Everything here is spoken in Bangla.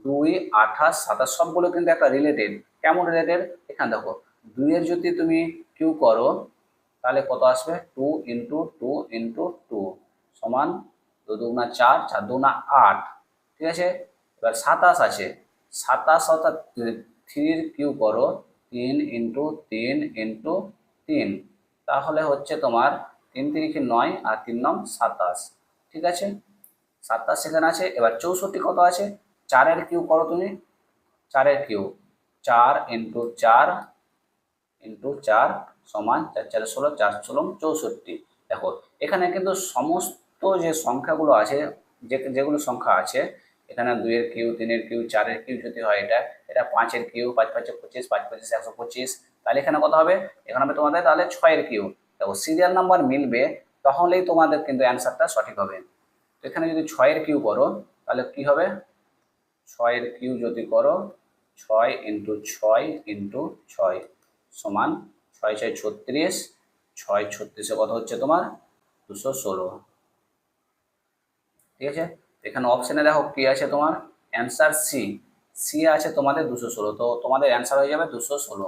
2, 28, 27 সবগুলো কিন্তু একটা রিলেটেড। কেমন রিলেটেড? এখানে দেখো 2 এর যদি তুমি কিউ করো তাহলে কত আসবে? 2 ইন্টু 2 ইন্টু 2 সমান 2 দুগুণা 4, 4 দুগুণা 8। ঠিক আছে, এবার 27 আছে, 27 অর্থাৎ 3 এর কিউ করো 3 ইন্টু 3 ইন্টু 3, তাহলে হচ্ছে তোমার 3 3 9 আর 3 9 27। ঠিক আছে, 27 সেখানে আছে। এবার 64 কত আছে? 4 এর কিউ করো তুমি, 4 এর কিউ 4 ইন্টু 4 ইন্টু 4 সমান 4 4 16, 4 16 64। দেখো এখানে কিন্তু সমস্ত যে সংখ্যাগুলো আছে, যেগুলো সংখ্যা আছে এখানে 2 এর কিউ, 3 এর কিউ, 4 এর কিউ যদি হয়, এটা 5 এর কিউ, 5 5 25, 5 25 125, তাহলে এখানে কত হবে? এখানে হবে তোমাদের তাহলে 6 এর কিউ। দেখো সিরিয়াল নাম্বার মিলবে তাহলেই তোমাদের কিন্তু অ্যান্সারটা সঠিক হবে। তো এখানে যদি 6 এর কিউ করো তাহলে কি হবে? 6 এর কিউ যদি করো 6 ইন্টু 6 ইন্টু 6 সমান 6 6 36, 6 36 কত হচ্ছে তোমার? 216। ঠিক আছে, এখানে অপশানে দেখো কি আছে তোমার? Answer C. সি আছে তোমাদের 216, তো তোমাদের অ্যান্সার হয়ে যাবে 216।